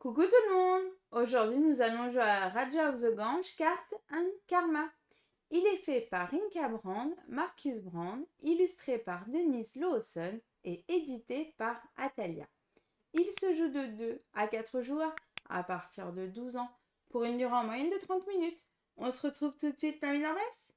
Coucou tout le monde! Aujourd'hui, nous allons jouer à Raja of the Gange, carte and Karma. Il est fait par Rinka Brand, Marcus Brand, illustré par Denise Lawson et édité par Atalia. Il se joue de 2 à 4 joueurs à partir de 12 ans pour une durée en moyenne de 30 minutes. On se retrouve tout de suite, la mise en place?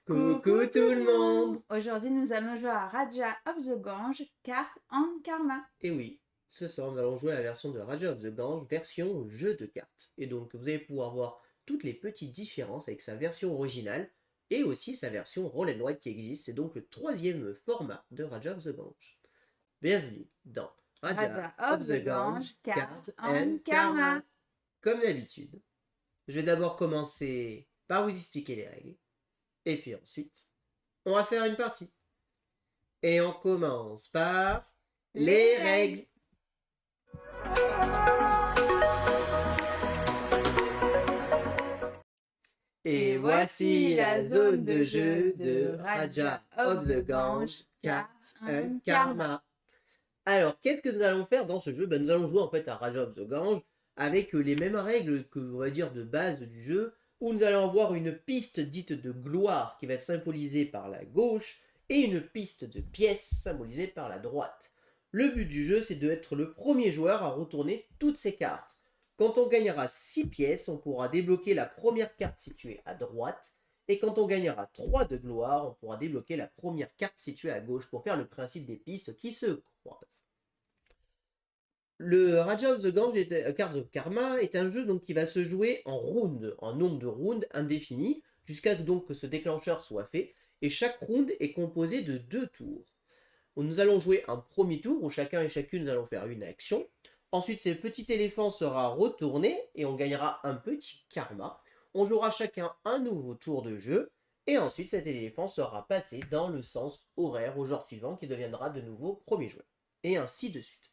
Coucou tout le monde! Aujourd'hui, nous allons jouer à Raja of the Gange, carte and Karma. Et oui, ce soir nous allons jouer à la version de Raja of the Gange, version jeu de cartes. Et donc vous allez pouvoir voir toutes les petites différences avec sa version originale et aussi sa version Roll and Write qui existe. C'est donc le troisième format de Raja of the Gange. Bienvenue dans Raja of the Gange, carte and Karma. Comme d'habitude, je vais d'abord commencer par vous expliquer les règles. Et puis ensuite, on va faire une partie. Et on commence par les règles. Et voici la zone de jeu de Raja of the Gange, Cards and Karma. Alors, qu'est-ce que nous allons faire dans ce jeu? Nous allons jouer en fait à Raja of the Gange avec les mêmes règles que, on va dire, de base du jeu, où nous allons avoir une piste dite de gloire qui va être symbolisée par la gauche et une piste de pièces symbolisée par la droite. Le but du jeu, c'est d'être le premier joueur à retourner toutes ses cartes. Quand on gagnera 6 pièces, on pourra débloquer la première carte située à droite, et quand on gagnera 3 de gloire, on pourra débloquer la première carte située à gauche pour faire le principe des pistes qui se croisent. Le Raja of the Gange, Cards of Karma, est un jeu donc, qui va se jouer en round, en nombre de rounds indéfini, jusqu'à donc que ce déclencheur soit fait, et chaque round est composé de 2 tours. Nous allons jouer un premier tour où chacun et chacune nous allons faire une action. Ensuite, ce petit éléphant sera retourné et on gagnera un petit karma. On jouera chacun un nouveau tour de jeu et ensuite cet éléphant sera passé dans le sens horaire au joueur suivant qui deviendra de nouveau premier joueur. Et ainsi de suite.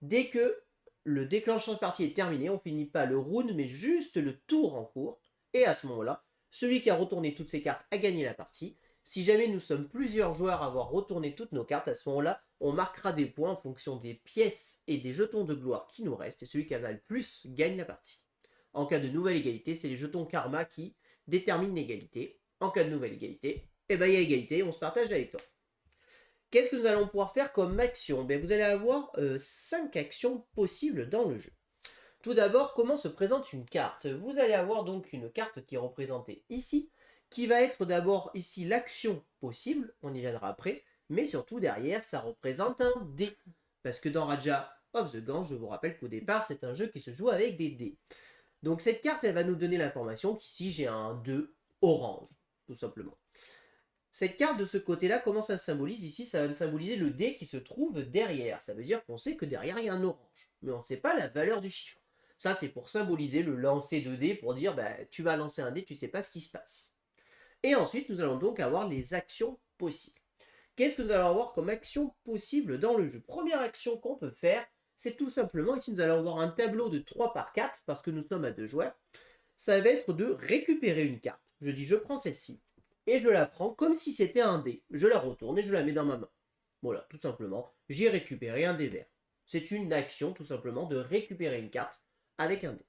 Dès que le déclencheur de partie est terminé, on finit pas le round mais juste le tour en cours. Et à ce moment-là, celui qui a retourné toutes ses cartes a gagné la partie. Si jamais nous sommes plusieurs joueurs à avoir retourné toutes nos cartes, à ce moment-là, on marquera des points en fonction des pièces et des jetons de gloire qui nous restent, et celui qui en a le plus gagne la partie. En cas de nouvelle égalité, c'est les jetons karma qui déterminent l'égalité. En cas de nouvelle égalité, il y a égalité, on se partage la victoire. Qu'est-ce que nous allons pouvoir faire comme action? Vous allez avoir 5 actions possibles dans le jeu. Tout d'abord, comment se présente une carte? Vous allez avoir donc une carte qui est représentée ici, qui va être d'abord ici l'action possible, on y viendra après, mais surtout derrière, ça représente un dé. Parce que dans Raja of the Gange, je vous rappelle qu'au départ, c'est un jeu qui se joue avec des dés. Donc cette carte, elle va nous donner l'information qu'ici, j'ai un 2 orange, tout simplement. Cette carte de ce côté-là, comment ça se symbolise? Ici, ça va symboliser le dé qui se trouve derrière. Ça veut dire qu'on sait que derrière, il y a un orange. Mais on ne sait pas la valeur du chiffre. Ça, c'est pour symboliser le lancer de dés, pour dire, tu vas lancer un dé, tu ne sais pas ce qui se passe. Et ensuite, nous allons donc avoir les actions possibles. Qu'est-ce que nous allons avoir comme action possible dans le jeu? Première action qu'on peut faire, c'est tout simplement, ici nous allons avoir un tableau de 3 par 4, parce que nous sommes à 2 joueurs. Ça va être de récupérer une carte. Je dis, je prends celle-ci, et je la prends comme si c'était un dé. Je la retourne et je la mets dans ma main. Voilà, tout simplement, j'ai récupéré un dé vert. C'est une action, tout simplement, de récupérer une carte avec un dé.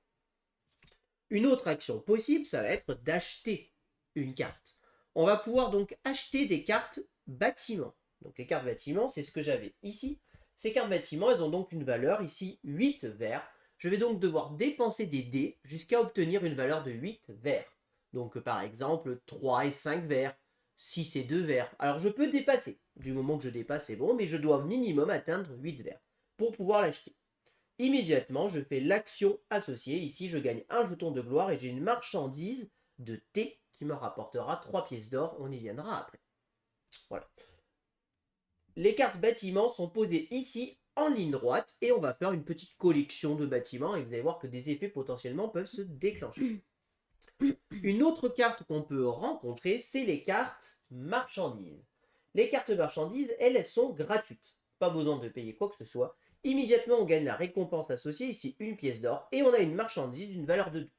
Une autre action possible, ça va être d'acheter une carte. On va pouvoir donc acheter des cartes bâtiments. Donc les cartes bâtiments, c'est ce que j'avais ici. Ces cartes bâtiments, elles ont donc une valeur, ici 8 verts. Je vais donc devoir dépenser des dés jusqu'à obtenir une valeur de 8 verts. Donc par exemple 3 et 5 verts, 6 et 2 verts. Alors je peux dépasser. Du moment que je dépasse, c'est bon, mais je dois minimum atteindre 8 verts pour pouvoir l'acheter. Immédiatement, je fais l'action associée. Ici, je gagne un jeton de gloire et j'ai une marchandise de thé qui me rapportera 3 pièces d'or, on y viendra après. Voilà. Les cartes bâtiments sont posées ici en ligne droite et on va faire une petite collection de bâtiments et vous allez voir que des effets potentiellement peuvent se déclencher. Une autre carte qu'on peut rencontrer, c'est les cartes marchandises. Les cartes marchandises, elles sont gratuites. Pas besoin de payer quoi que ce soit. Immédiatement, on gagne la récompense associée, ici une pièce d'or, et on a une marchandise d'une valeur de 2.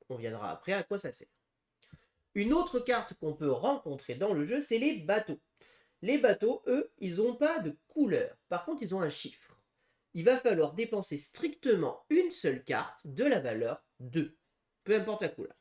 On viendra après à quoi ça sert. Une autre carte qu'on peut rencontrer dans le jeu, c'est les bateaux. Les bateaux, eux, ils n'ont pas de couleur. Par contre, ils ont un chiffre. Il va falloir dépenser strictement une seule carte de la valeur 2. Peu importe la couleur.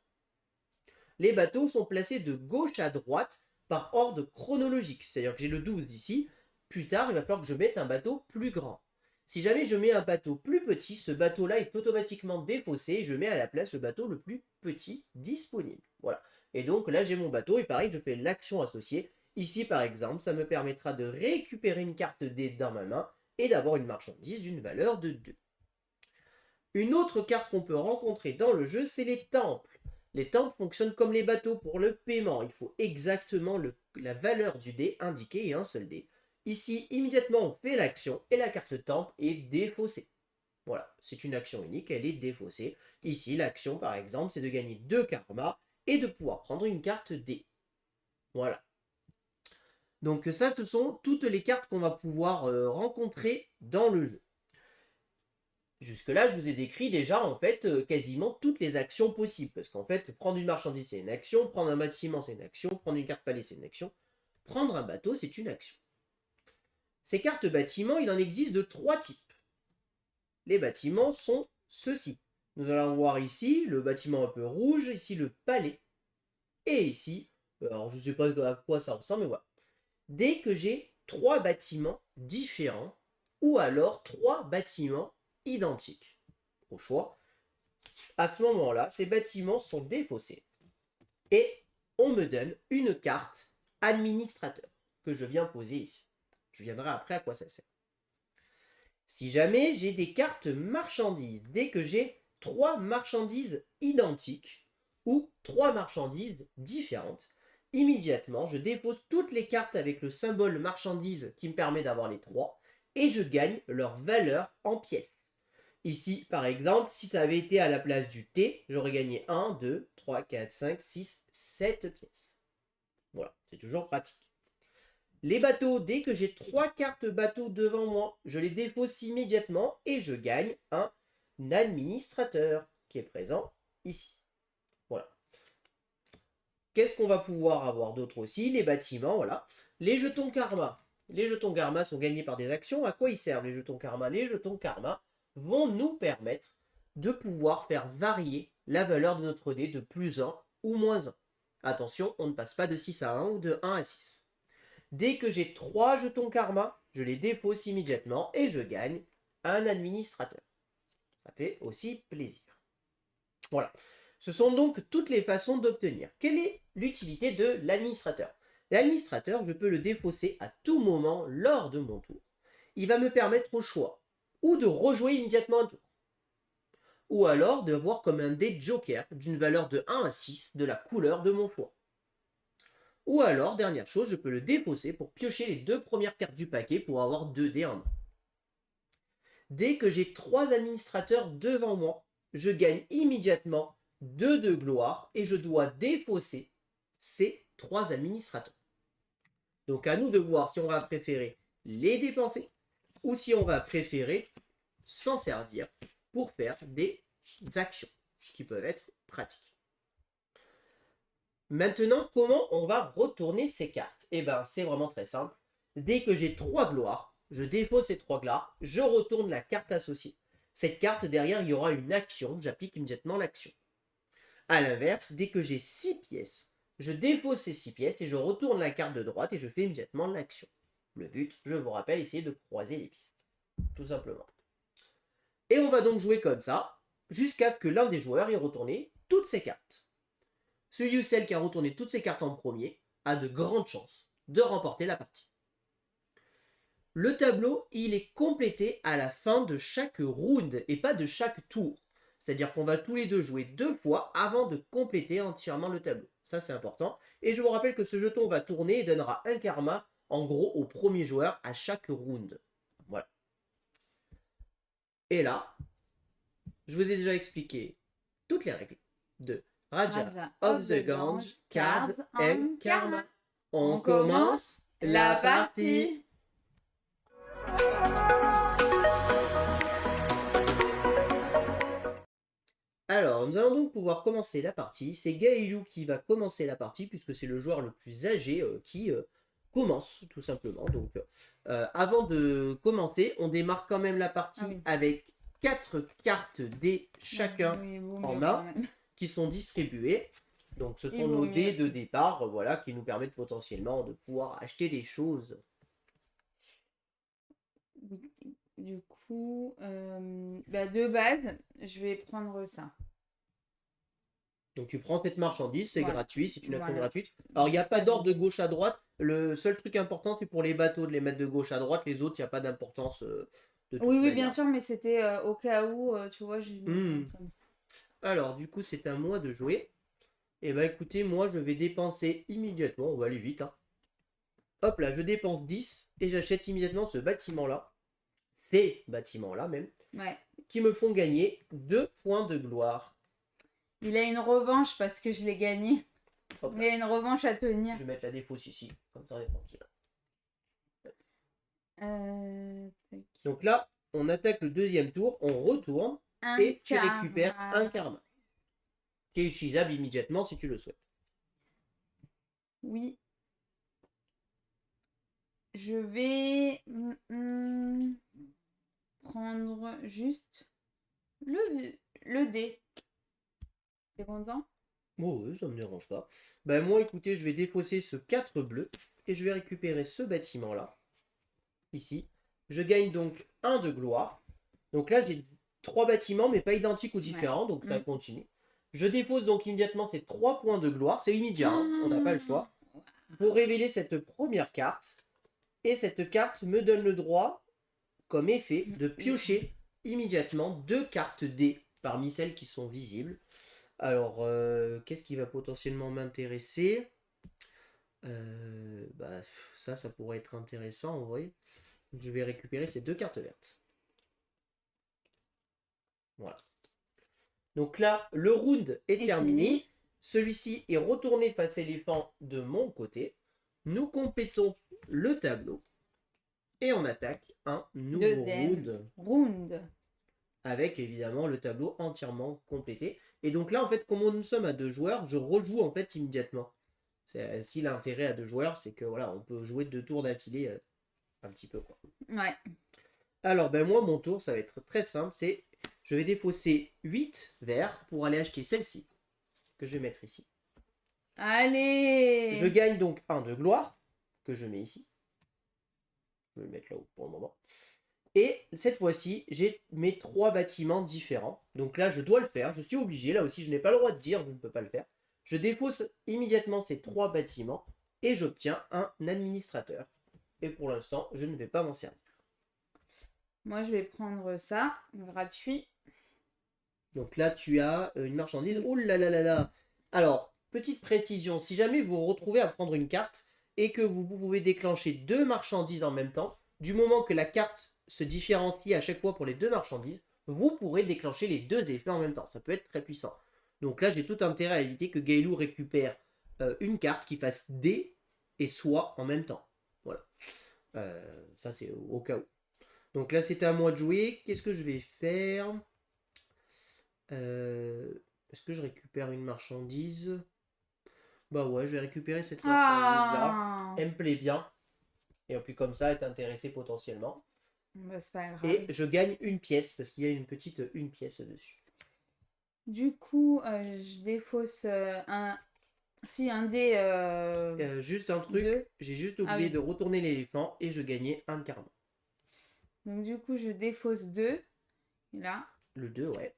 Les bateaux sont placés de gauche à droite par ordre chronologique. C'est-à-dire que j'ai le 12 ici. Plus tard, il va falloir que je mette un bateau plus grand. Si jamais je mets un bateau plus petit, ce bateau-là est automatiquement défaussé et je mets à la place le bateau le plus petit disponible. Voilà. Et donc là, j'ai mon bateau et pareil, je fais l'action associée. Ici, par exemple, ça me permettra de récupérer une carte D dans ma main et d'avoir une marchandise d'une valeur de 2. Une autre carte qu'on peut rencontrer dans le jeu, c'est les temples. Les temples fonctionnent comme les bateaux pour le paiement. Il faut exactement la valeur du dé indiquée et un seul dé. Ici, immédiatement, on fait l'action et la carte temple est défaussée. Voilà, c'est une action unique, elle est défaussée. Ici, l'action, par exemple, c'est de gagner 2 karma et de pouvoir prendre une carte D. Voilà. Donc ça, ce sont toutes les cartes qu'on va pouvoir rencontrer dans le jeu. Jusque-là, je vous ai décrit déjà, en fait, quasiment toutes les actions possibles. Parce qu'en fait, prendre une marchandise, c'est une action. Prendre un bâtiment, c'est une action. Prendre une carte palais, c'est une action. Prendre un bateau, c'est une action. Ces cartes bâtiments, il en existe de 3 types. Les bâtiments sont ceux-ci. Nous allons voir ici le bâtiment un peu rouge, ici le palais. Et ici, alors je ne sais pas à quoi ça ressemble, mais voilà. Dès que j'ai 3 bâtiments différents, ou alors 3 bâtiments identiques, au choix, à ce moment-là, ces bâtiments sont défaussés. Et on me donne une carte administrateur que je viens poser ici. Je viendrai après à quoi ça sert. Si jamais j'ai des cartes marchandises, dès que j'ai 3 marchandises identiques ou 3 marchandises différentes, immédiatement je dépose toutes les cartes avec le symbole marchandise qui me permet d'avoir les 3 et je gagne leur valeur en pièces. Ici, par exemple, si ça avait été à la place du T, j'aurais gagné 1, 2, 3, 4, 5, 6, 7 pièces. Voilà, c'est toujours pratique. Les bateaux, dès que j'ai 3 cartes bateaux devant moi, je les dépose immédiatement et je gagne un administrateur qui est présent ici. Voilà. Qu'est-ce qu'on va pouvoir avoir d'autre aussi? Les bâtiments, voilà. Les jetons karma. Les jetons karma sont gagnés par des actions. À quoi ils servent les jetons karma? Les jetons karma vont nous permettre de pouvoir faire varier la valeur de notre dé de plus 1 ou moins 1. Attention, on ne passe pas de 6 à 1 ou de 1 à 6. Dès que j'ai 3 jetons karma, je les dépose immédiatement et je gagne un administrateur. Ça fait aussi plaisir. Voilà. Ce sont donc toutes les façons d'obtenir. Quelle est l'utilité de l'administrateur? L'administrateur, je peux le défausser à tout moment lors de mon tour. Il va me permettre au choix ou de rejouer immédiatement un tour, ou alors de voir comme un dé joker d'une valeur de 1 à 6 de la couleur de mon choix. Ou alors, dernière chose, je peux le défausser pour piocher les 2 premières cartes du paquet pour avoir 2 dés en main. Dès que j'ai 3 administrateurs devant moi, je gagne immédiatement 2 de gloire et je dois défausser ces 3 administrateurs. Donc à nous de voir si on va préférer les dépenser ou si on va préférer s'en servir pour faire des actions qui peuvent être pratiques. Maintenant, comment on va retourner ces cartes? Eh bien, c'est vraiment très simple. Dès que j'ai 3 gloires, je défausse ces 3 gloires, je retourne la carte associée. Cette carte, derrière, il y aura une action, j'applique immédiatement l'action. A l'inverse, dès que j'ai 6 pièces, je défausse ces 6 pièces et je retourne la carte de droite et je fais immédiatement l'action. Le but, je vous rappelle, essayer de croiser les pistes. Tout simplement. Et on va donc jouer comme ça, jusqu'à ce que l'un des joueurs ait retourné toutes ses cartes. Celui ou celle qui a retourné toutes ses cartes en premier a de grandes chances de remporter la partie. Le tableau, il est complété à la fin de chaque round et pas de chaque tour. C'est-à-dire qu'on va tous les deux jouer 2 fois avant de compléter entièrement le tableau. Ça, c'est important. Et je vous rappelle que ce jeton va tourner et donnera un karma, en gros, au premier joueur à chaque round. Voilà. Et là, je vous ai déjà expliqué toutes les règles de Raja Raja of the Gange, Cards and Karma. On On commence la partie. Alors, nous allons donc pouvoir commencer la partie. C'est Gaëlou qui va commencer la partie, puisque c'est le joueur le plus âgé qui commence, tout simplement. Donc, avant de commencer, on démarre quand même la partie avec 4 cartes dés chacun en main, qui sont distribuées. Donc, ce sont nos dés de départ, voilà, qui nous permettent potentiellement de pouvoir acheter des choses. Oui. Du coup, de base, je vais prendre ça. Donc tu prends cette marchandise, c'est gratuit, c'est une action gratuite. Voilà. Alors il n'y a pas d'ordre de gauche à droite. Le seul truc important, c'est pour les bateaux de les mettre de gauche à droite. Les autres, il n'y a pas d'importance de toute Oui, manière. bien sûr, mais c'était au cas où, tu vois, j'ai comme ça. Alors du coup, c'est à moi de jouer. Et bah écoutez, moi je vais dépenser immédiatement, on va aller vite. Hein. Hop là, je dépense 10 et j'achète immédiatement ce bâtiment-là. Ces bâtiments-là même. Ouais. Qui me font gagner 2 points de gloire. Il a une revanche parce que je l'ai gagné. Hop il a une revanche à tenir. Je vais mettre la défausse ici, comme ça on est tranquille. Donc là, on attaque le deuxième tour, on retourne et tu récupères un karma. Qui est utilisable immédiatement si tu le souhaites. Oui. Je vais prendre juste le dé. T'es content? Oh oui, ça me dérange pas. Ben moi, écoutez, je vais défausser ce 4 bleu et je vais récupérer ce bâtiment-là. Ici. Je gagne donc 1 de gloire. Donc là, j'ai 3 bâtiments, mais pas identiques ou différents, donc ça continue. Je dépose donc immédiatement ces 3 points de gloire. C'est immédiat, hein, on n'a pas le choix. Pour révéler cette première carte. Et cette carte me donne le droit, comme effet, de piocher immédiatement 2 cartes D parmi celles qui sont visibles. Alors, qu'est-ce qui va potentiellement m'intéresser ça pourrait être intéressant en vrai. Je vais récupérer ces 2 cartes vertes. Voilà. Donc là, le round est terminé. Celui-ci est retourné face à l'éléphant de mon côté. Nous complétons le tableau. Et on attaque un nouveau round. Avec évidemment le tableau entièrement complété. Et donc là, en fait, comme nous sommes à 2 joueurs, je rejoue en fait immédiatement. Si l'intérêt à 2 joueurs, c'est que voilà, on peut jouer 2 tours d'affilée un petit peu quoi. Ouais. Alors moi, mon tour, ça va être très simple. C'est je vais déposer 8 verres pour aller acheter celle-ci. Que je vais mettre ici. Allez! Je gagne donc 1 de gloire. Que je mets ici. Je vais le mettre là-haut pour le moment. Et cette fois-ci, j'ai mes 3 bâtiments différents. Donc là, je dois le faire. Je suis obligé. Là aussi, je n'ai pas le droit de dire je ne peux pas le faire. Je dépose immédiatement ces 3 bâtiments et j'obtiens un administrateur. Et pour l'instant, je ne vais pas m'en servir. Moi, je vais prendre ça, gratuit. Donc là, tu as une marchandise. Oh là là là là. Alors, petite précision. Si jamais vous vous retrouvez à prendre une carte et que vous pouvez déclencher 2 marchandises en même temps, du moment que la carte se différencie à chaque fois pour les 2 marchandises, vous pourrez déclencher les 2 effets en même temps. Ça peut être très puissant. Donc là, j'ai tout intérêt à éviter que Gaëlou récupère une carte qui fasse D et soit en même temps. Voilà. Ça, c'est au cas où. Donc là, c'était à moi de jouer. Qu'est-ce que je vais faire ? Est-ce que je récupère une marchandise ? Bah ouais, je vais récupérer cette marchandise-là. Elle me plaît bien. Et puis comme ça, être intéressé potentiellement. Bah, c'est pas grave. Et je gagne une pièce parce qu'il y a une petite une pièce dessus. Du coup, je défausse un dé. Juste un truc, j'ai juste oublié de retourner l'éléphant et je gagnais un karma. Donc du coup, je défausse 2. Là. Le 2, ouais.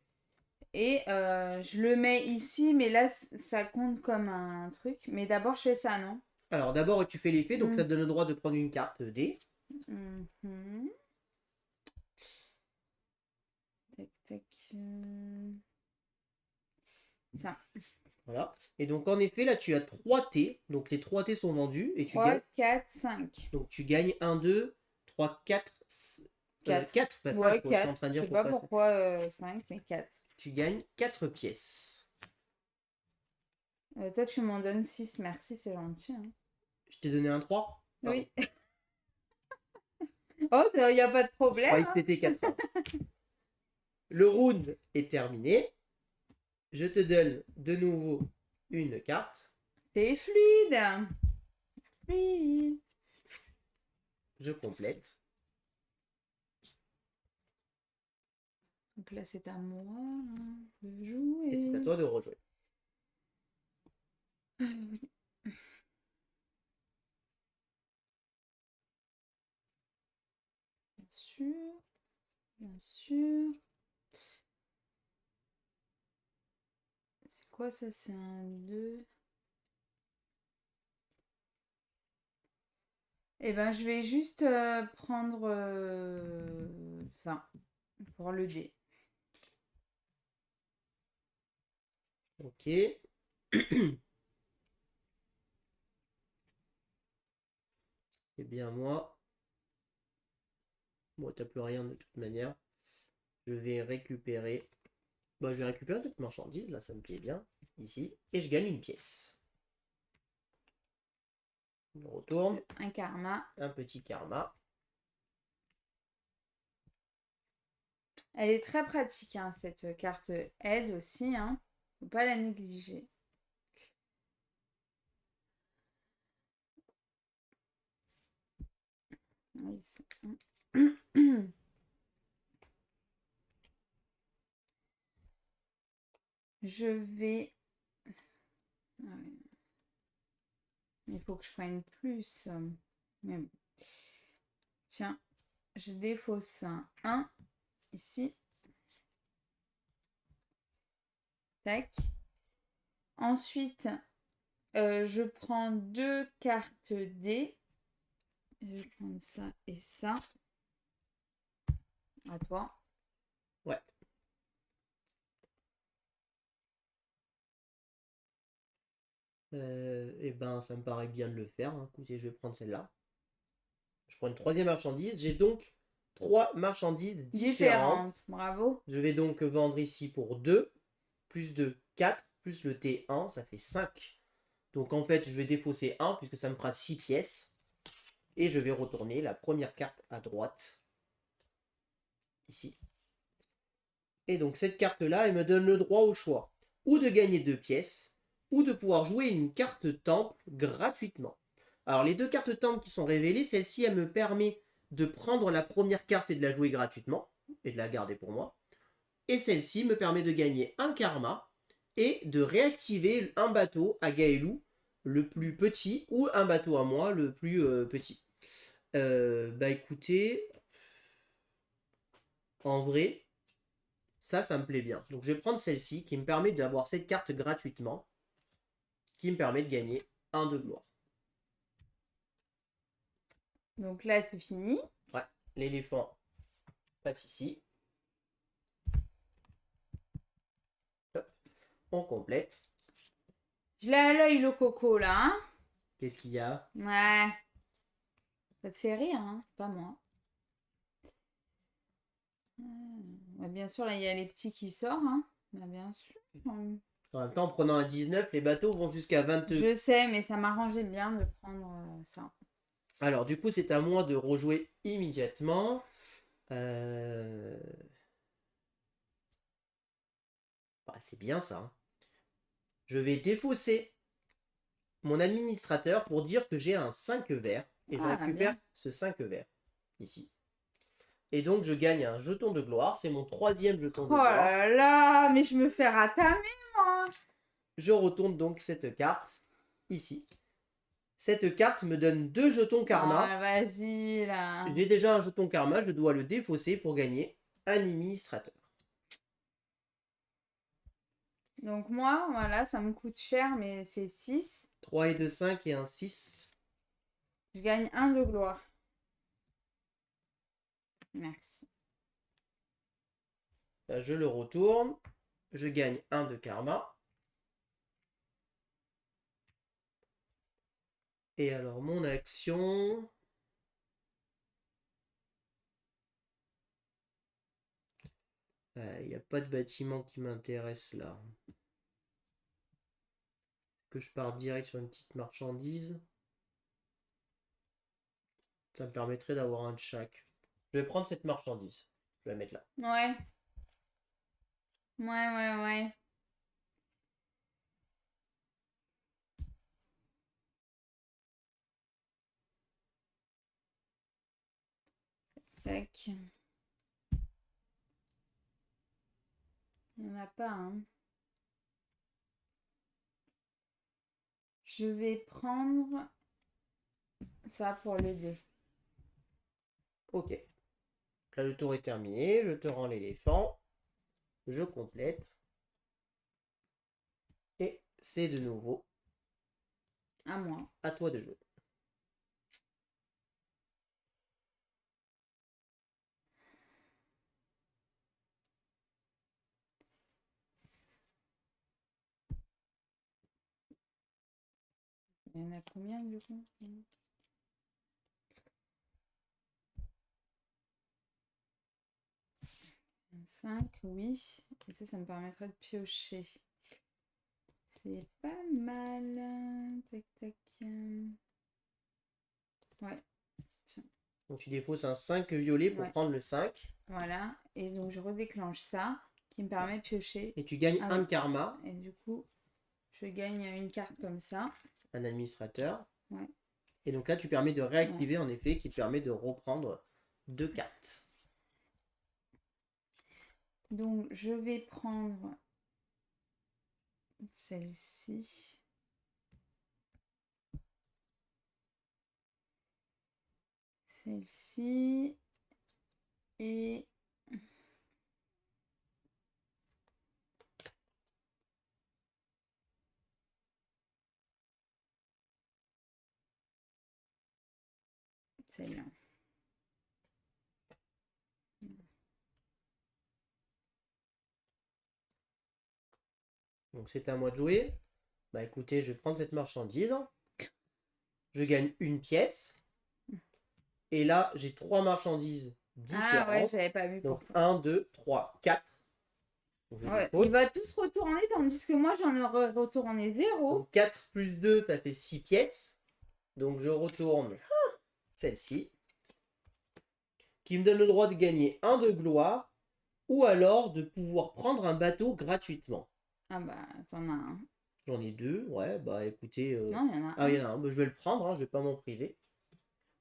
Et je le mets ici, mais là, ça compte comme un truc. Mais d'abord, je fais ça, non? Alors d'abord, tu fais l'effet, donc ça te donne le droit de prendre une carte D. Tac, tac. Ça. Voilà. Et donc en effet, là, tu as 3 T. Donc les 3 T sont vendus. Et 3, 4, 5. Donc tu gagnes 1, 2, 3, 4... 4 parce que je suis en train de dire je sais pas pourquoi 5, mais 4. Tu gagnes 4 pièces. Toi, tu m'en donnes 6. Merci, c'est gentil, hein. Je t'ai donné un 3. Pardon. Oui. Oh, il n'y a pas de Je problème, croyais que hein. c'était 4. Le round est terminé. Je te donne de nouveau une carte. C'est fluide. Fluide. Je complète. Donc là, c'est à moi hein, de Et c'est à jouer. toi de rejouer. Oui. Bien sûr. Bien sûr. C'est quoi ça? C'est un 2. Eh ben, je vais juste prendre ça pour le dé. Ok. Eh bien, moi, bon, t'as plus rien de toute manière. Je vais récupérer. Bah, je vais récupérer cette marchandise, là, ça me plaît bien. Ici. Et je gagne une pièce. Je retourne. Un karma. Un petit karma. Elle est très pratique, hein, cette carte aide aussi. Hein. Faut pas la négliger. Oui, je vais... Il faut que je prenne plus. Mais bon. Tiens, je défausse un 1 ici. Tac. Ensuite, je prends 2 cartes D. Je vais prendre ça et ça. À toi. Ouais. Eh ben, ça me paraît bien de le faire. Hein. Écoutez, je vais prendre celle-là. Je prends une troisième marchandise. J'ai donc 3 marchandises différentes. Différente. Bravo. Je vais donc vendre ici pour 2, plus 2, 4, plus le T1, ça fait 5. Donc en fait, je vais défausser 1, puisque ça me fera 6 pièces. Et je vais retourner la première carte à droite. Ici. Et donc cette carte-là, elle me donne le droit au choix. Ou de gagner 2 pièces, ou de pouvoir jouer une carte temple gratuitement. Alors les 2 cartes temple qui sont révélées, celle-ci, elle me permet de prendre la première carte et de la jouer gratuitement, et de la garder pour moi. Et celle-ci me permet de gagner un karma et de réactiver un bateau à Gaelou, le plus petit, ou un bateau à moi, le plus petit. Bah écoutez, en vrai, ça me plaît bien. Donc je vais prendre celle-ci qui me permet d'avoir cette carte gratuitement, qui me permet de gagner un de gloire. Donc là, c'est fini. Ouais, l'éléphant passe ici. Hop, on complète. Je l'ai à l'œil, le coco, là. Hein. Qu'est-ce qu'il y a? Ouais. Ça te fait rire, hein. Pas moi. Ouais, bien sûr, là, il y a les petits qui sortent. Hein. Bah, bien sûr. En même temps, en prenant un 19, les bateaux vont jusqu'à 22. Je sais, mais ça m'arrangeait bien de prendre ça. Alors, du coup, c'est à moi de rejouer immédiatement. Bah, c'est bien ça. Hein. Je vais défausser mon administrateur pour dire que j'ai un 5 vert. Et je Ah, récupère bien. ce 5 vert. Ici. Et donc, je gagne un jeton de gloire. C'est mon 3e jeton Oh de gloire. là là, mais je me fais ratamer, moi. Je retourne donc cette carte ici. Cette carte me donne 2 jetons karma. Oh, vas-y, là. J'ai déjà un jeton karma. Je dois le défausser pour gagner un administrateur. Donc moi, voilà, ça me coûte cher, mais c'est 6. 3 et 2, 5 et un 6. Je gagne 1 de gloire. Merci. Là, je le retourne. Je gagne 1 de karma. Et alors, mon action... Il n'y a pas de bâtiment qui m'intéresse là. que je pars direct sur une petite marchandise. Ça me permettrait d'avoir un de chaque. Je vais prendre cette marchandise. Je vais la mettre là. Ouais. Ouais. Tac. Il n'y en a pas, hein. Je vais prendre ça pour le dé. Ok. Là, le tour est terminé. Je te rends l'éléphant. Je complète. Et c'est de nouveau À moi. à toi de jouer. Il y en a combien du coup? 5, oui. Et ça me permettrait de piocher. C'est pas mal. Tac, tac. Ouais, Donc tu défausses un 5 violet pour Ouais. prendre le 5. voilà. Et donc je redéclenche ça qui me permet de piocher. Et tu gagnes Ah un oui. de karma, Et du coup, je gagne une carte comme ça. un administrateur. Ouais. Et donc là, tu permets de réactiver en effet, qui te permet de reprendre 2 cartes. Donc je vais prendre celle-ci. Celle-ci. Et celle-là. Donc c'est à moi de jouer. Bah écoutez, je vais prendre cette marchandise. Je gagne une pièce. Et là, j'ai 3 marchandises différentes. Ah ouais, j'avais pas vu. Donc Pour 1, 2, 3, 4. ouais, il va tous retourner, tandis que moi j'en aurais retourné 0. Donc 4 plus 2, ça fait 6 pièces. Donc je retourne celle-ci. Qui me donne le droit de gagner 1 de gloire. Ou alors de pouvoir prendre un bateau gratuitement. Ah bah, t'en as un. J'en ai 2, ouais, bah écoutez. Non, il y en a Ah, un. il y en a un, bah, je vais le prendre, hein, je vais pas m'en priver.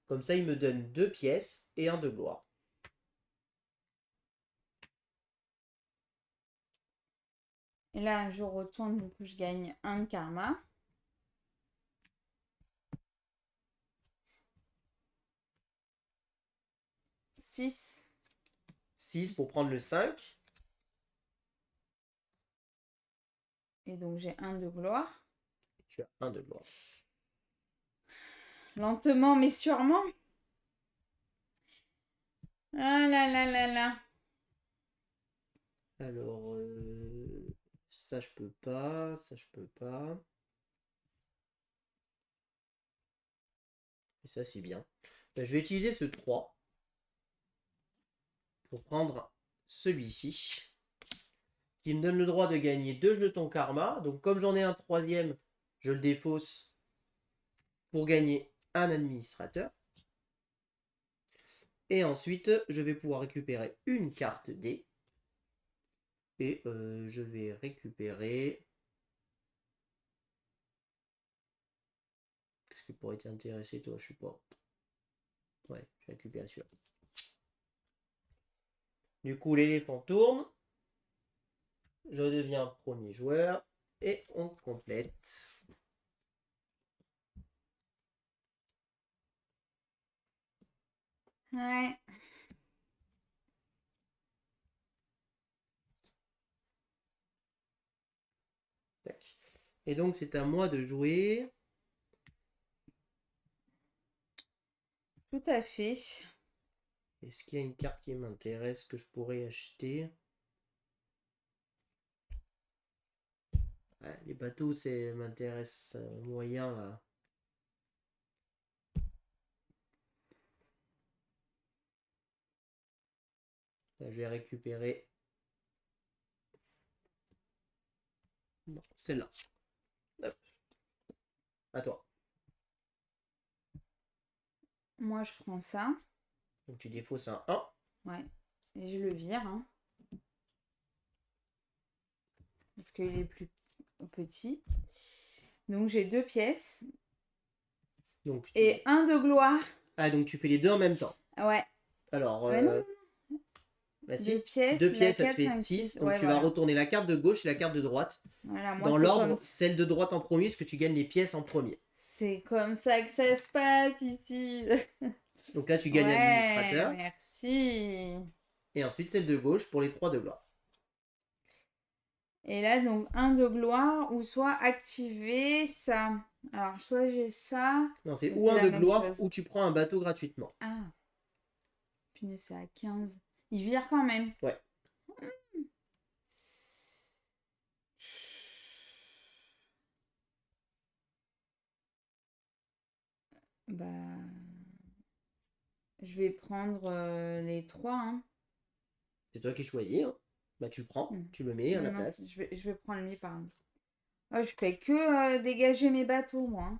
Comme ça, il me donne 2 pièces et 1 de gloire. Et là, je retourne, du coup, je gagne 1 de karma. 6. 6 pour prendre le 5. Et donc, j'ai 1 de gloire. Tu as 1 de gloire. Lentement, mais sûrement. Ah là là là là. Alors, ça je peux pas, ça je peux pas. Et ça c'est bien. Ben, je vais utiliser ce 3 pour prendre celui-ci. Qui me donne le droit de gagner 2 jetons karma. Donc comme j'en ai un troisième, je le dépose pour gagner un administrateur. Et ensuite, je vais pouvoir récupérer une carte D. Et je vais récupérer... Qu'est-ce qui pourrait t'intéresser, toi? Je sais pas. Ouais, je vais récupérer celui-là. Du coup, l'éléphant tourne. Je deviens premier joueur. Et on complète. Ouais. Tac. Et donc, c'est à moi de jouer. Tout à fait. Est-ce qu'il y a une carte qui m'intéresse que je pourrais acheter? Ouais, les bateaux, ça m'intéresse moyen là. Là, je vais récupérer. Non, celle-là. Hop. À toi. Moi, je prends ça. Donc tu défausses un 1. Ouais. Et je le vire. Hein, parce qu'il est plus petit. Donc, j'ai 2 pièces. Donc, Et 1 de gloire. Ah, donc tu fais les deux en même temps. Ouais. Alors, Non. bah 2 si, pièces. deux La pièces, ça te 4, fait 5, 6. 6. Donc Ouais, tu vas voilà. retourner la carte de gauche et la carte de droite. Voilà, moi, Dans c'est comme l'ordre, ça. celle de droite en premier, parce que tu gagnes les pièces en premier. C'est comme ça que ça se passe ici. Donc là, tu gagnes Ouais, administrateur. merci. Et ensuite, celle de gauche pour les 3 de gloire. Et là, donc, 1 de gloire ou soit activer ça. Alors, soit j'ai ça. Non, c'est ou C'était un la de même gloire chose. ou tu prends un bateau gratuitement. Ah, punaise, c'est à 15. Il vire quand même. Ouais. Bah, je vais prendre les 3. Hein. C'est toi qui choisis. Hein. Bah tu le prends, tu le mets à Non, la non, place. je vais prendre lui, pardon. Oh, je fais que dégager mes bateaux, moi. Hein.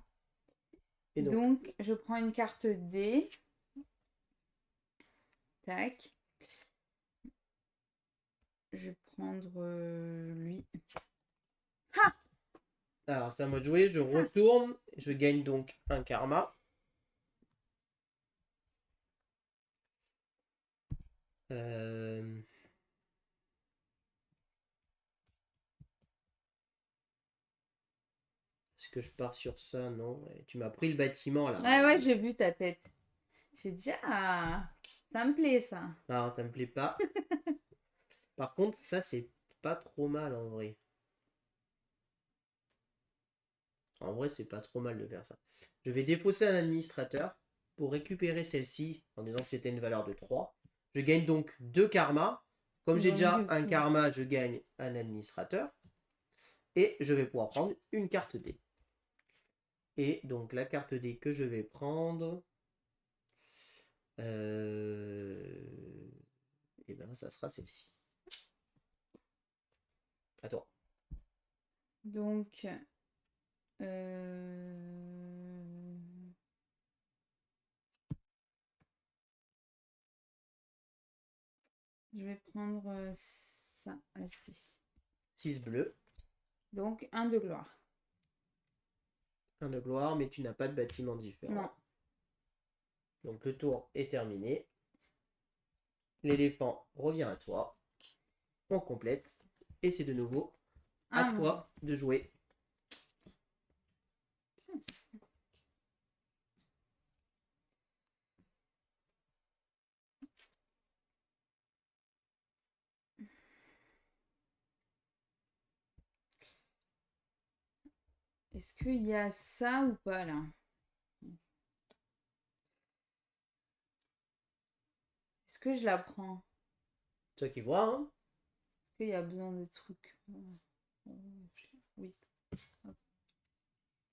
Et Donc, je prends une carte D. Tac. Je vais prendre lui. Ha! Alors, c'est à moi de jouer. Je retourne. Je gagne donc un karma. Est-ce que je pars sur ça? Non. Ouais, tu m'as pris le bâtiment là. Ouais, ouais, j'ai vu ta tête. J'ai dit, ah, ça me plaît ça. Ah, ça me plaît pas. Par contre, ça, c'est pas trop mal en vrai. En vrai, c'est pas trop mal de faire ça. Je vais déposer un administrateur pour récupérer celle-ci en disant que c'était une valeur de 3. Je gagne donc 2 karmas. Comme j'ai Donc, déjà du un coup, karma, je gagne un administrateur. Et je vais pouvoir prendre une carte D. Et donc la carte D que je vais prendre, et ben ça sera celle-ci. À toi. Donc, je vais prendre ça à 6. 6 bleus. Donc, 1 de gloire. 1 de gloire, mais tu n'as pas de bâtiment différent. Non. Donc le tour est terminé. L'éléphant revient à toi. On complète. Et c'est de nouveau à Ah, toi de jouer. est-ce qu'il y a ça ou pas là? Est-ce que je la prends? Toi qui vois, hein. Est-ce qu'il y a besoin de trucs? Oui.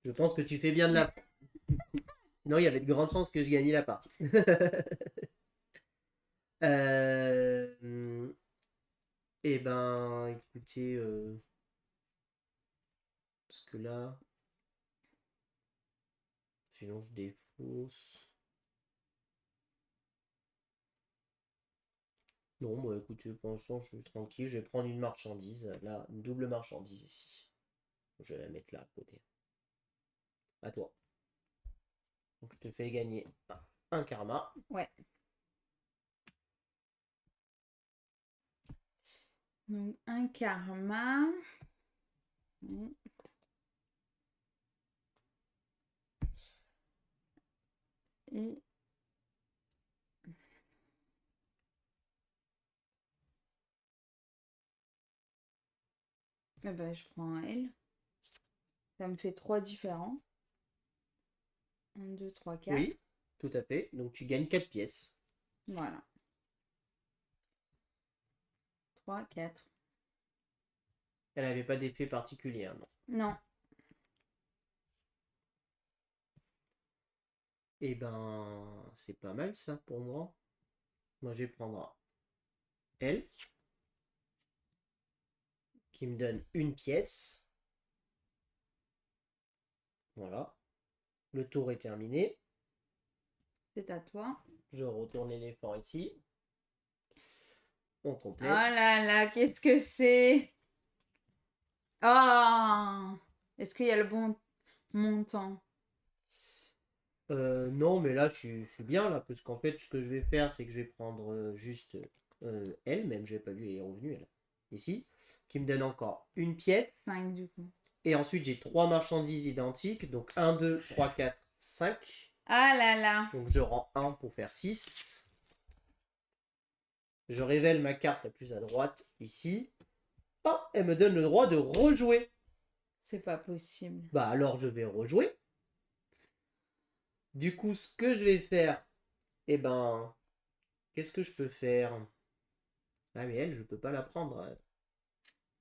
Je pense que tu fais bien de la... Sinon, il y avait de grandes chances que je gagnais la partie. Eh ben, écoutez... Parce que là... Sinon, je défausse. Non, moi, écoutez, pour l'instant, je suis tranquille. Je vais prendre une marchandise. Là, une double marchandise ici. Je vais la mettre là à côté. À toi. Donc, je te fais gagner un karma. Ouais. Donc, un karma. Et eh ben, je prends un L. Ça me fait 3 différents. 1, 2, 3, 4. Oui, tout à fait. Donc, tu gagnes 4 pièces. Voilà. 3, 4. Elle n'avait pas d'effet particulier, hein, non. Non. Eh ben, c'est pas mal ça pour moi. Moi, je vais prendre elle, qui me donne une pièce. Voilà. Le tour est terminé. C'est à toi. Je retourne l'éléphant ici. On Oh complète. là là, qu'est-ce que c'est? Oh! Est-ce qu'il y a le bon montant? Non, mais là, je suis bien, là, parce qu'en fait, ce que je vais faire, c'est que je vais prendre juste elle, même, j'ai pas vu, elle est revenue, elle, ici, qui me donne encore une pièce. 5 du coup. Et ensuite, j'ai 3 marchandises identiques, donc 1, 2, 3, 4, 5. Ah là là! Donc, je rends 1 pour faire 6. Je révèle ma carte la plus à droite, ici. Oh, elle me donne le droit de rejouer. C'est pas possible. Bah, alors, je vais rejouer. Du coup, ce que je vais faire, eh ben, qu'est-ce que je peux faire? Ah, mais elle, je peux pas la prendre.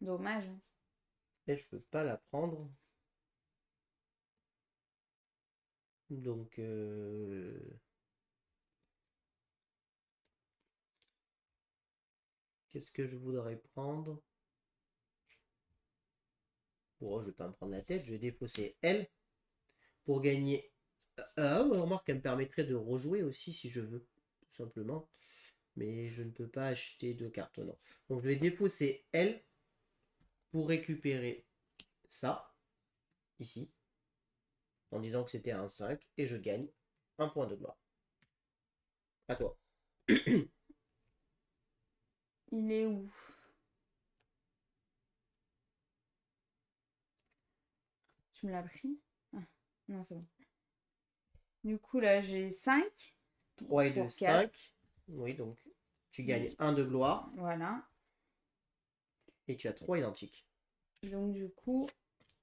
Dommage. Elle, je peux pas la prendre. Donc, qu'est-ce que je voudrais prendre? Bon, je vais pas me prendre la tête, je vais défausser elle pour gagner. Ah, ouais, remarque, elle me permettrait de rejouer aussi si je veux, tout simplement. Mais je ne peux pas acheter de cartes, non. Donc, je vais défausser elle pour récupérer ça, ici, en disant que c'était un 5, et je gagne un point de gloire. À toi. Il est où? Tu me l'as pris? Ah, non, c'est bon. Du coup, là, j'ai 5. 3 et 2, pour 5. Oui, donc tu gagnes 1 de gloire Voilà. et tu as 3 identiques. Donc, du coup,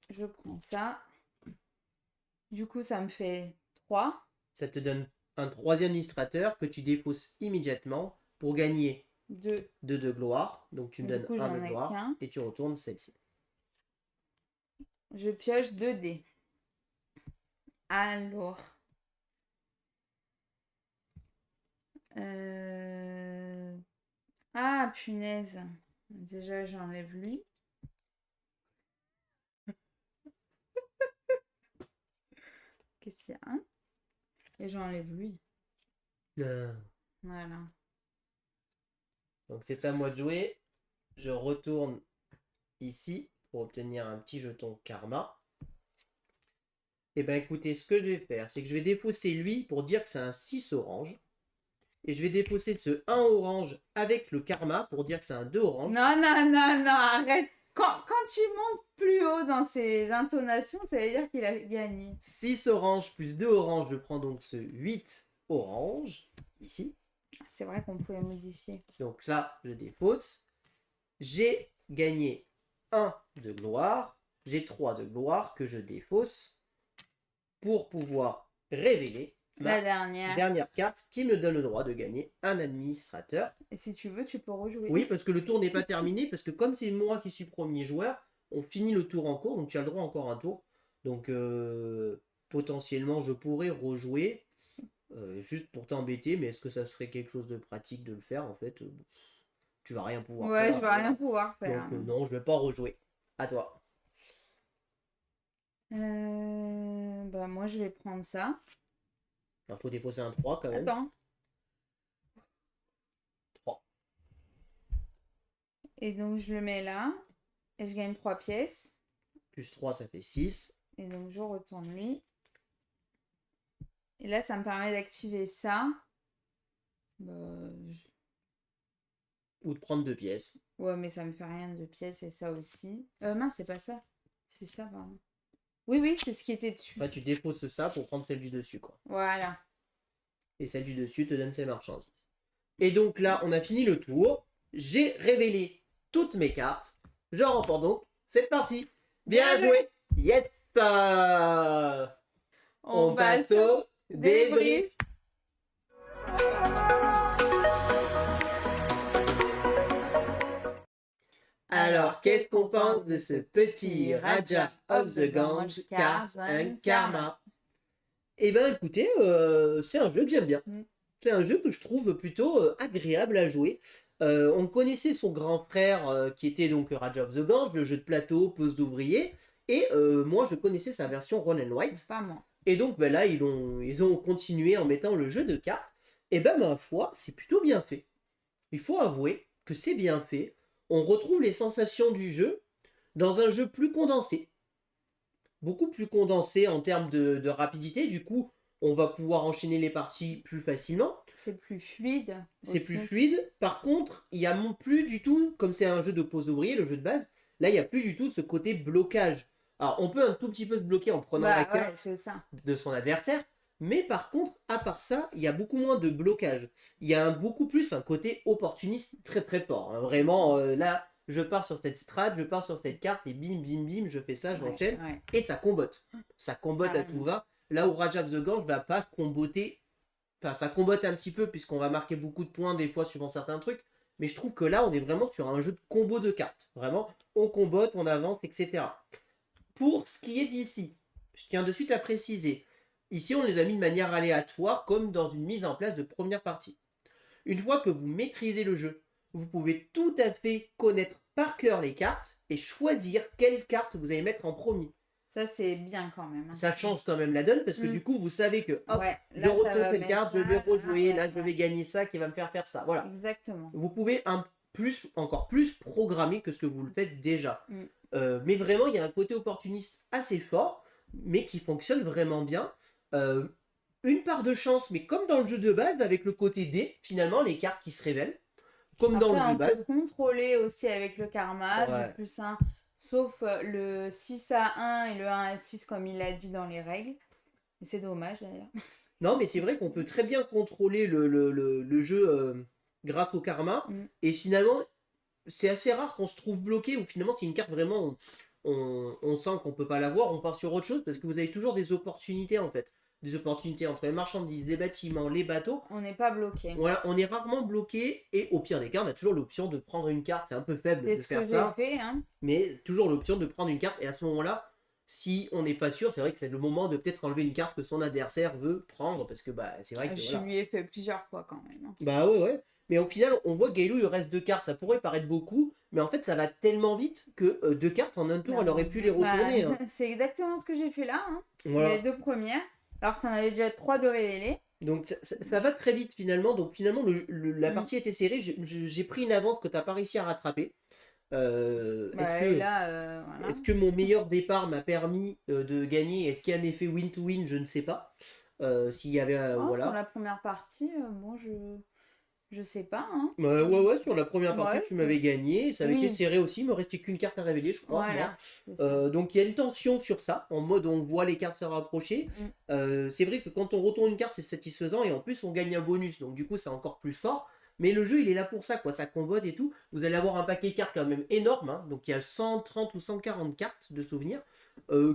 je prends ça. Du coup, ça me fait 3. Ça te donne un troisième illustrateur que tu défausses immédiatement pour gagner 2. 2 de gloire. Donc tu me Du donnes coup, 1 j'en de ai gloire qu'un. et tu retournes celle-ci. Je pioche 2 dés. Alors. Ah, punaise. Déjà, j'enlève lui. Qu'est-ce qu'il y a, hein? Et j'enlève lui. Voilà. Donc c'est à moi de jouer. Je retourne ici pour obtenir un petit jeton karma. Et bien écoutez, ce que je vais faire, c'est que je vais défausser lui pour dire que c'est un 6 orange. Et je vais défausser ce 1 orange avec le karma pour dire que c'est un 2 orange. Non, non, non, non, arrête. Quand tu montes plus haut dans ses intonations, ça veut dire qu'il a gagné. 6 orange plus 2 orange, je prends donc ce 8 orange, ici. C'est vrai qu'on pouvait modifier. Donc ça, je défausse. J'ai gagné 1 de gloire. J'ai 3 de gloire que je défausse pour pouvoir révéler La ma dernière. dernière carte qui me donne le droit de gagner un administrateur. Et si tu veux, tu peux rejouer. Oui, parce que le tour n'est pas terminé, parce que comme c'est moi qui suis premier joueur, on finit le tour en cours, donc tu as le droit encore un tour. Donc potentiellement, je pourrais rejouer. Juste pour t'embêter, mais est-ce que ça serait quelque chose de pratique de le faire en fait? Tu vas rien pouvoir Ouais, faire. je vais rien pouvoir faire. Donc non, je vais pas rejouer. À toi. Bah moi, je vais prendre ça. Il faut défausser un 3 quand même. Attends. 3. Et donc, je le mets là. Et je gagne 3 pièces. Plus 3, ça fait 6. Et donc, je retourne lui. Et là, ça me permet d'activer ça. Bah, Ou de prendre 2 pièces. ouais, mais ça me fait rien de pièces et ça aussi. Mince, c'est pas ça. C'est ça, pardon. Oui, oui, c'est ce qui était dessus. Enfin, tu défausses ça pour prendre celle du dessus, quoi. Voilà. Et celle du dessus te donne ses marchandises. Et donc là, on a fini le tour. J'ai révélé toutes mes cartes. Je remporte donc cette partie. Bien joué. Yes. On passe au débrief. Alors, qu'est-ce qu'on pense de ce petit Raja of the Gange Cards and Karma? Eh bien, écoutez, c'est un jeu que j'aime bien. C'est un jeu que je trouve plutôt agréable à jouer. On connaissait son grand frère qui était donc Raja of the Gange, le jeu de plateau, pose d'ouvrier. Et moi, je connaissais sa version Ron and White. Pas moi. Et donc ben là, ils ont continué en mettant le jeu de cartes. Et ben ma foi, c'est plutôt bien fait. Il faut avouer que c'est bien fait. On retrouve les sensations du jeu dans un jeu plus condensé. Beaucoup plus condensé en termes de rapidité. Du coup, on va pouvoir enchaîner les parties plus facilement. C'est plus fluide C'est plus aussi. fluide. Par contre, il n'y a plus du tout, comme c'est un jeu de pose ouvrier, le jeu de base, là, il n'y a plus du tout ce côté blocage. Alors, on peut un tout petit peu se bloquer en prenant la Bah ouais, carte c'est ça. de son adversaire, mais par contre, à part ça, il y a beaucoup moins de blocage. Il y a beaucoup plus un côté opportuniste très très fort, hein. Vraiment, là, je pars sur cette strat, je pars sur cette carte et bim bim bim, je fais ça, Ouais, j'enchaîne ouais, et ça combotte. Ça combotte à tout carrément. va. Là où Raj of the Gange va pas comboter, enfin ça combotte un petit peu puisqu'on va marquer beaucoup de points des fois suivant certains trucs, mais je trouve que là on est vraiment sur un jeu de combo de cartes. Vraiment, on combotte, on avance, etc. Pour ce qui est d'ici, je tiens de suite à préciser, ici on les a mis de manière aléatoire comme dans une mise en place de première partie. Une fois que vous maîtrisez le jeu, vous pouvez tout à fait connaître par cœur les cartes et choisir quelle carte vous allez mettre en premier. Ça, c'est bien quand même, hein. Ça change quand même la donne parce que Mm. du coup vous savez que hop, Ouais, je là, ça retourne va cette mettre carte, je ça, vais là, rejouer, ouais, là je vais ouais. gagner ça qui va me faire ça. Voilà. Exactement. Vous pouvez encore plus programmer que ce que vous le faites déjà. Mm. Mais vraiment, il y a un côté opportuniste assez fort, mais qui fonctionne vraiment bien. Euh, une part de chance, mais comme dans le jeu de base, avec le côté dé, finalement, les cartes qui se révèlent, comme dans Après, le jeu de on base. peut contrôler aussi avec le karma, du Ouais. plus 1, sauf le 6 à 1 et le 1 à 6, comme il l'a dit dans les règles. Et c'est dommage d'ailleurs. Non, mais c'est vrai qu'on peut très bien contrôler le jeu grâce au karma. Mm. Et finalement, c'est assez rare qu'on se trouve bloqué, ou finalement, c'est une carte vraiment, on sent qu'on peut pas l'avoir, on part sur autre chose, parce que vous avez toujours des opportunités en fait. Des opportunités entre les marchandises, les bâtiments, les bateaux. On n'est pas bloqué. Voilà, on est rarement bloqué, et au pire des cas, on a toujours l'option de prendre une carte. C'est un peu faible C'est de ce que faire j'ai ça, fait, hein. mais toujours l'option de prendre une carte, et à ce moment-là, si on n'est pas sûr, c'est vrai que c'est le moment de peut-être enlever une carte que son adversaire veut prendre, parce que bah c'est vrai que Je voilà. lui ai fait plusieurs fois quand même, hein. Bah ouais, ouais. Mais au final, on voit que Gailou, il reste deux cartes. Ça pourrait paraître beaucoup, mais en fait, ça va tellement vite que deux cartes en un tour, elle aurait pu les Bah, retourner, hein. c'est exactement ce que j'ai fait là, hein. Les Voilà. deux premières. Alors que tu en avais déjà 3 de révélés. Donc ça va très vite finalement. Donc finalement, la Mm. partie était serrée. J'ai pris une avance que t'as pas réussi à rattraper. Bah, et là, voilà. Est-ce que mon meilleur départ m'a permis de gagner? Est-ce qu'il y a un effet win-to-win? Je ne sais pas. S'il y avait... Oh, sur voilà. la première partie, bon, je sais pas, hein. Ouais, ouais, sur la première partie, Ouais, tu m'avais gagné. Ça avait été oui, serré aussi. Il me restait qu'une carte à révéler, je crois, moi. voilà, c'est ça. Donc il y a une tension sur ça, en mode on voit les cartes se rapprocher. Mm. C'est vrai que quand on retourne une carte, c'est satisfaisant et en plus on gagne un bonus, donc du coup c'est encore plus fort. Mais le jeu il est là pour ça, quoi. Ça combotte et tout. Vous allez avoir un paquet de cartes quand même énorme, hein. Donc il y a 130 ou 140 cartes de souvenirs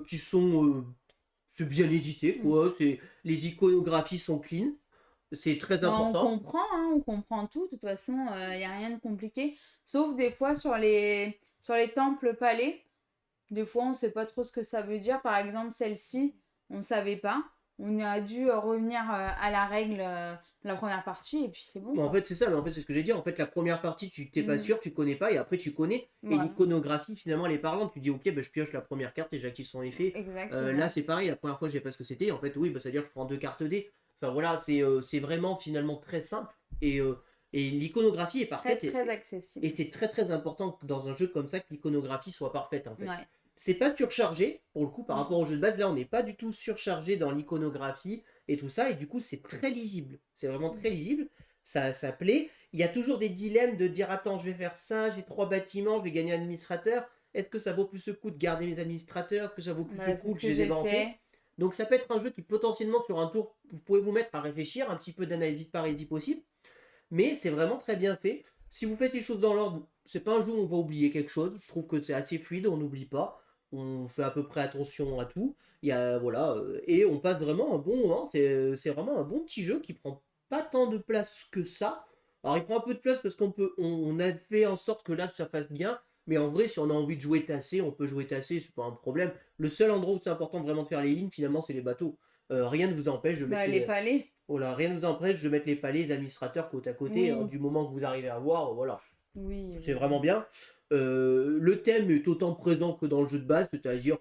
qui sont. C'est bien édité, Mm. quoi. Les iconographies sont clean. C'est très Bon, important. on comprend tout. De toute façon, il n'y a rien de compliqué. Sauf des fois sur les temples palais. Des fois, on ne sait pas trop ce que ça veut dire. Par exemple, celle-ci, on ne savait pas. On a dû revenir à la règle la première partie et puis c'est bon, Mais en quoi. fait, c'est ça, mais en fait, c'est ce que j'ai dit. En fait, la première partie, tu t'es pas Mm. sûr, tu connais pas, et après, tu connais. Et Voilà, l'iconographie, finalement, elle est parlante. Tu dis, ok, bah, je pioche la première carte et j'active son effet. Là, exactement. c'est pareil, la première fois, je savais pas ce que c'était. En fait, oui, bah, ça veut dire que je prends deux cartes D. Enfin, voilà, c'est vraiment, finalement, très simple. Et l'iconographie est Très, parfaite. très Et accessible. c'est très, très important dans un jeu comme ça que l'iconographie soit parfaite, en fait. Ouais. C'est pas surchargé, pour le coup, par Mm. rapport au jeu de base. Là, on n'est pas du tout surchargé dans l'iconographie et tout ça. Et du coup, c'est très lisible. C'est vraiment très lisible. Ça plaît. Il y a toujours des dilemmes de dire attends, je vais faire ça, j'ai trois bâtiments, je vais gagner un administrateur. Est-ce que ça vaut plus le coup de garder mes administrateurs? Est-ce que ça vaut plus le Voilà, c'est coup ce que que j'ai des j'ai banquiers? fait. Donc ça peut être un jeu qui potentiellement sur un tour, vous pouvez vous mettre à réfléchir, un petit peu d'analyse de parésie possible, mais c'est vraiment très bien fait. Si vous faites les choses dans l'ordre, c'est pas un jeu où on va oublier quelque chose. Je trouve que c'est assez fluide, on n'oublie pas. On fait à peu près attention à tout. Il y a, voilà, et on passe vraiment un bon moment. C'est vraiment un bon petit jeu qui prend pas tant de place que ça. Alors il prend un peu de place parce on a fait en sorte que là ça fasse bien. Mais en vrai, si on a envie de jouer tassé, on peut jouer tassé, c'est pas un problème. Le seul endroit où c'est important vraiment de faire les lignes, finalement, c'est les bateaux. Rien ne vous empêche de mettre Bah, les palais. voilà, rien ne vous empêche de mettre les palais d'administrateurs côte à côté, hein, Oui, du moment que vous arrivez à voir, voilà, oui, c'est oui. vraiment bien. Le thème est autant présent que dans le jeu de base, c'est-à-dire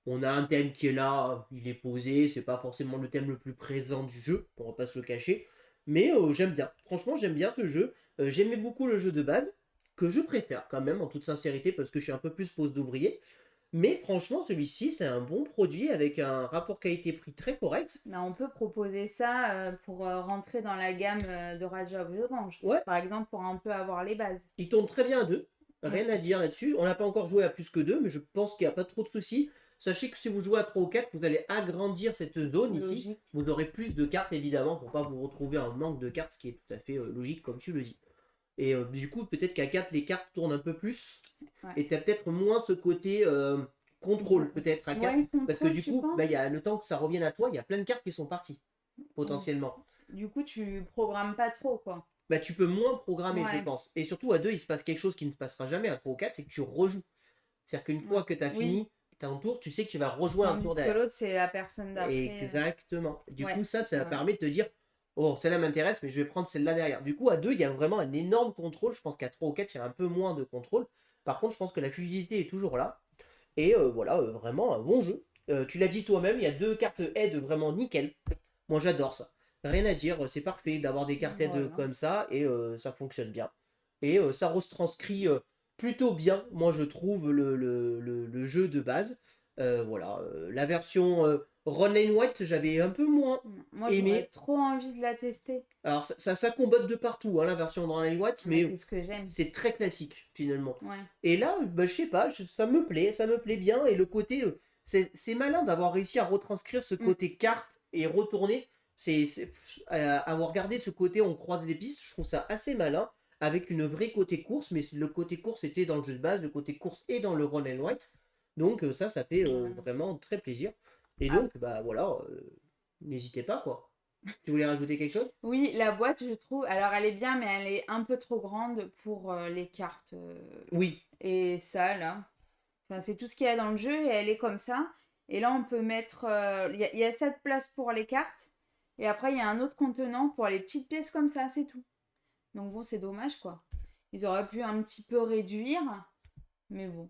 On a un thème qui est là, il est posé, c'est pas forcément le thème le plus présent du jeu, on va pas se le cacher. Mais j'aime bien, franchement j'aime bien ce jeu. J'aimais beaucoup le jeu de base, que je préfère quand même en toute sincérité parce que je suis un peu plus pose d'ouvrier. Mais franchement celui-ci c'est un bon produit avec un rapport qualité-prix très correct. Mais on peut proposer ça pour rentrer dans la gamme de Raja of the Gange. Ouais, Par exemple, pour un peu avoir les bases. il tourne très bien à deux, Ouais. rien à dire là-dessus. On n'a pas encore joué à plus que deux, mais je pense qu'il n'y a pas trop de soucis. Sachez que si vous jouez à 3 ou 4, vous allez agrandir cette zone ici. Logique. Vous aurez plus de cartes évidemment pour pas vous retrouver en manque de cartes, ce qui est tout à fait logique comme tu le dis. Et du coup, peut-être qu'à 4, les cartes tournent un peu plus. Ouais. Et tu as peut-être moins ce côté contrôle, peut-être à 4. Ouais, Parce que contrôle, du tu coup, penses? bah, y a le temps que ça revienne à toi, il y a plein de cartes qui sont parties, Oh. potentiellement. Du coup, tu programmes pas trop, quoi. Bah, tu peux moins programmer, je Ouais. pense. Et surtout, à 2, il se passe quelque chose qui ne se passera jamais à 3 ou 4, c'est que tu rejoues. C'est-à-dire qu'une fois Ouais. que tu as Oui. fini ton tour, tu sais que tu vas rejouer un Tandis tour que derrière. l'autre, c'est la personne d'après. Exactement. Du Ouais, coup, ça c'est vrai. permet de te dire, oh, celle-là m'intéresse, mais je vais prendre celle-là derrière. Du coup, à 2, il y a vraiment un énorme contrôle. Je pense qu'à 3 ou 4, il y a un peu moins de contrôle. Par contre, je pense que la fluidité est toujours là. Et voilà, vraiment un bon jeu. Tu l'as dit toi-même, il y a 2 cartes aide vraiment nickel. Moi, j'adore ça. Rien à dire, c'est parfait d'avoir des cartes aide Voilà. comme ça et ça fonctionne bien. Et ça retranscrit plutôt bien, moi je trouve, le jeu de base. Voilà, la version Run and White, j'avais un peu moins Moi, j'aurais aimé. trop envie de la tester. Alors, ça combatte de partout, hein, la version Run and White, Mais mais c'est ce que j'aime. c'est très classique finalement. Ouais. Et là, bah, je sais pas, ça me plaît bien. Et le côté, c'est malin d'avoir réussi à retranscrire ce côté carte et retourner. Avoir gardé ce côté, on croise les pistes, je trouve ça assez malin. Avec une vraie côté course, mais le côté course était dans le jeu de base, le côté course est dans le Run and White. Donc ça fait vraiment très plaisir. Et Ah, donc, bah voilà, n'hésitez pas quoi. Tu voulais rajouter quelque chose? oui, la boîte, je trouve. Alors, elle est bien, mais elle est un peu trop grande pour les cartes. Oui, Et ça, là. Enfin, c'est tout ce qu'il y a dans le jeu et elle est comme ça. Et là, on peut mettre. Il y a cette place pour les cartes. Et après, il y a un autre contenant pour les petites pièces comme ça, c'est tout. Donc, bon, c'est dommage, quoi. Ils auraient pu un petit peu réduire. Mais bon.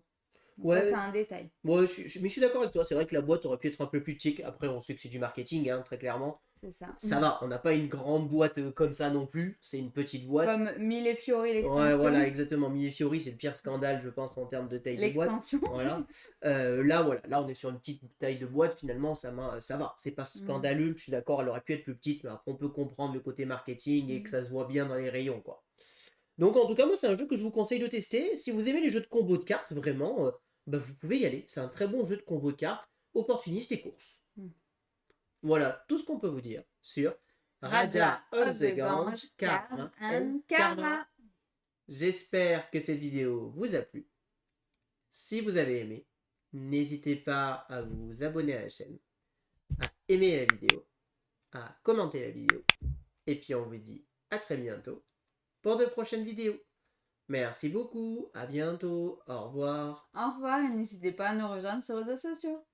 Donc, là, c'est ouais. un détail. Moi, mais je suis d'accord avec toi. C'est vrai que la boîte aurait pu être un peu plus petite. Après, on sait que c'est du marketing, hein, très clairement. C'est ça. Ça va, on n'a pas une grande boîte comme ça non plus. C'est une petite boîte. Comme Mille Fiori, Ouais, voilà, l'extension. exactement. Millefiori, c'est le pire scandale, je pense, en termes de taille de boîte. L'extension. Voilà. Là, on est sur une petite taille de boîte. Finalement, ça va. C'est pas scandaleux. Je suis d'accord, elle aurait pu être plus petite, mais après, on peut comprendre le côté marketing et que ça se voit bien dans les rayons, quoi. Donc, en tout cas, moi, c'est un jeu que je vous conseille de tester. Si vous aimez les jeux de combo de cartes, vraiment, bah, vous pouvez y aller. C'est un très bon jeu de combo de cartes, opportuniste et course. Mm. Voilà tout ce qu'on peut vous dire sur Raja of the Gange, Gange, Karma and Karma. Karma. J'espère que cette vidéo vous a plu. Si vous avez aimé, n'hésitez pas à vous abonner à la chaîne, à aimer la vidéo, à commenter la vidéo. Et puis on vous dit à très bientôt pour de prochaines vidéos. Merci beaucoup, à bientôt, au revoir. Au revoir et n'hésitez pas à nous rejoindre sur les réseaux sociaux.